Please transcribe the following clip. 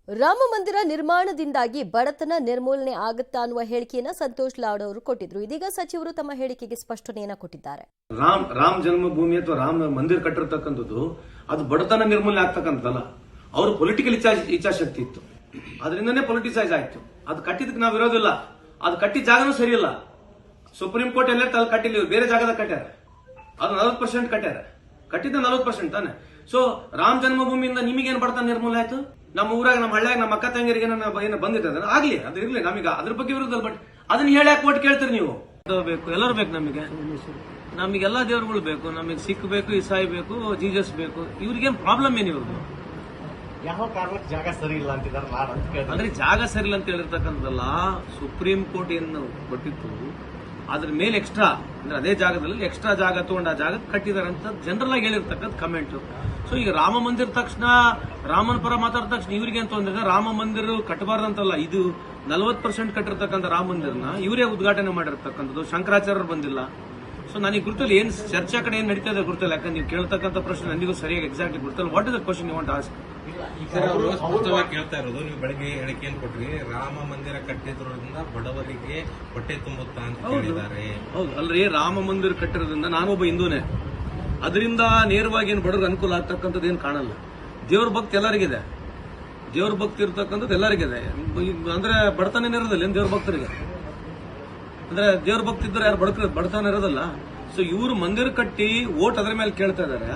ರಾಮ ಮಂದಿರ ನಿರ್ಮಾಣದಿಂದಾಗಿ ಬಡತನ ನಿರ್ಮೂಲನೆ ಆಗುತ್ತಾ ಅನ್ನುವ ಹೇಳಿಕೆಯನ್ನ ಸಂತೋಷ್ ಲಾಡ್ ಅವರು ಕೊಟ್ಟಿದ್ರು. ಇದೀಗ ಸಚಿವರು ತಮ್ಮ ಹೇಳಿಕೆಗೆ ಸ್ಪಷ್ಟನೆಯನ್ನ ಕೊಟ್ಟಿದ್ದಾರೆ. ರಾಮ್ ಜನ್ಮಭೂಮಿ ಅಥವಾ ರಾಮ ಮಂದಿರ ಕಟ್ಟಿರ್ತಕ್ಕಂಥದ್ದು ಅದು ಬಡತನ ನಿರ್ಮೂಲನೆ ಆಗ್ತಕ್ಕಂಥದ್ದಲ್ಲ. ಅವರು ಪೊಲಿಟಿಕಲ್ ಇಚ್ಛಾಶಕ್ತಿ ಇತ್ತು, ಅದರಿಂದನೇ ಪೊಲಿಟಿಸೈಸ್ ಆಯ್ತು. ಅದು ಕಟ್ಟಿದಕ್ಕೆ ನಾವು ಇರೋದಿಲ್ಲ. ಅದು ಕಟ್ಟಿದ ಜಾಗನೂ ಸರಿ ಇಲ್ಲ. ಸುಪ್ರೀಂ ಕೋರ್ಟ್ ಎಲ್ಲ ಅಲ್ಲಿ ಕಟ್ಟಿಲ್ಲ, ಬೇರೆ ಜಾಗದಾಗ ಕಟ್ಟಾರ. ಅದು 40% ಕಟ್ಟಾರ. ಕಟ್ಟಿದ್ದ 40% ತಾನೆ. ಸೊ ರಾಮ್ ಜನ್ಮಭೂಮಿಯಿಂದ ನಿಮಗೇನು ಬಡತನ ನಿರ್ಮೂಲನೆ ಆಯ್ತು? ನಮ್ಮ ಊರಾಗ, ನಮ್ಮ ಹಳ್ಳಿಯಾಗ, ನಮ್ಮ ಅಕ್ಕ ತಂಗಿರಿಗೆ ಏನು ಬಂದಿರ್ತದೆ ಆಗ್ಲಿ, ಅದು ಇರ್ಲಿ. ನಮಗೆ ಅದ್ರ ಬಗ್ಗೆ ವಿರುದ್ಧ, ಬಟ್ ಅದನ್ನ ಹೇಳಕ್ ಕೊಟ್ಟು ಕೇಳ್ತೀರಿ ನೀವು. ಬೇಕು, ಎಲ್ಲರೂ ಬೇಕು. ನಮಗೆಲ್ಲ ದೇವರುಗಳು ಬೇಕು. ನಮಗೆ ಸಿಖ್ ಬೇಕು, ಇಸಾಯಿ ಬೇಕು, ಜೀಸಸ್ ಬೇಕು. ಇವ್ರಿಗೇನು ಪ್ರಾಬ್ಲಮ್ ಏನು? ಇವ್ರದ್ದು ಯಾವ ಕಾರಣಕ್ಕೆ ಜಾಗ ಸರಿ ಇಲ್ಲ ಅಂತಿದ್ದಾರೆ. ಅಂದ್ರೆ ಜಾಗ ಸರಿ ಇಲ್ಲ ಅಂತ ಹೇಳಿರ್ತಕ್ಕಂಥದ್ದಲ್ಲ. ಸುಪ್ರೀಂ ಕೋರ್ಟ್ ಏನು ಕೊಟ್ಟಿತ್ತು ಅದ್ರ ಮೇಲೆ ಎಕ್ಸ್ಟ್ರಾ, ಅಂದ್ರೆ ಅದೇ ಜಾಗದಲ್ಲಿ ಎಕ್ಸ್ಟ್ರಾ ಜಾಗ ತಗೊಂಡು ಆ ಜಾಗ ಕಟ್ಟಿದಾರೆ ಅಂತ ಜನರಲ್ ಆಗಿ ಹೇಳಿರ್ತಕ್ಕಂಥ ಕಮೆಂಟ್. ಸೊ ಈಗ ರಾಮ ಮಂದಿರ ತಕ್ಷಣ, ರಾಮನ ಪರ ಮಾತಾಡಿದ ತಕ್ಷಣ ಇವ್ರಿಗೆ ಅಂತ ಅಂದ್ರೆ ರಾಮ ಮಂದಿರ ಕಟ್ಟಬಾರ್ದಂತಲ್ಲ. ಇದು 40% ಕಟ್ಟಿರ್ತಕ್ಕಂಥ ರಾಮ ಮಂದಿರನ ಇವರೇ ಉದ್ಘಾಟನೆ ಮಾಡಿರ್ತಕ್ಕಂಥದ್ದು. ಶಂಕರಾಚಾರ್ಯರು ಬಂದಿಲ್ಲ. ಸೊ ನನಗೆ ಗುರುತಲ್ಲ ಏನ್ ಚರ್ಚೆ ಕಡೆ ಏನ್ ನಡೀತಾ ಇದೆ ಗುರುತಲ್ಲ. ಯಾಕಂದ್ರೆ ನೀವು ಕೇಳ್ತಕ್ಕಂಥ ಪ್ರಶ್ನೆ ನನಗೂ ಸರಿಯಾಗಿ ಎಕ್ಸಾಕ್ಟ್ಲಿ ಗುರುತಲ್ಲ. What is the question you want ask? ಕೇಳ್ತಾ ಇರೋದು, ನೀವು ಬೆಳಗ್ಗೆ ಹೇಳಿಕೆಯನ್ನು ಕೊಟ್ರಿ, ರಾಮ ಮಂದಿರ ಕಟ್ಟಿದ್ರಿಂದ ಬಡವರಿಗೆ ಹೊಟ್ಟೆ ತುಂಬುತ್ತಾ ಅಂತ ಹೇಳಿದ್ದಾರೆ. ಹೌದು ಅಲ್ರಿ, ರಾಮ ಮಂದಿರ ಕಟ್ಟಿರೋದ್ರಿಂದ ನಾನೊಬ್ಬ ಹಿಂದೂನೇ, ಅದರಿಂದ ನೇರವಾಗಿ ಏನು ಬಡವ್ರಿಗೆ ಅನುಕೂಲ ಆಗ್ತಕ್ಕಂಥದ್ದು ಏನು ಕಾಣಲ್ಲ. ದೇವ್ರ ಭಕ್ತಿ ಎಲ್ಲರಿಗಿದೆ. ದೇವ್ರ ಭಕ್ತಿ ಇರ್ತಕ್ಕಂಥದ್ದು ಎಲ್ಲರಿಗಿದೆ. ಅಂದ್ರೆ ಬಡತನ ಇರೋದಿಲ್ಲ ಏನ್ ದೇವ್ರ ಭಕ್ತರಿಗೆ? ಅಂದ್ರೆ ದೇವ್ರ ಭಕ್ತಿ ಇದ್ರೆ ಯಾರು ಬಡತನ ಇರೋದಲ್ಲ. ಸೊ ಇವರು ಮಂದಿರ ಕಟ್ಟಿ ಓಟ್ ಅದ್ರ ಮೇಲೆ ಕೇಳ್ತಾ ಇದಾರೆ.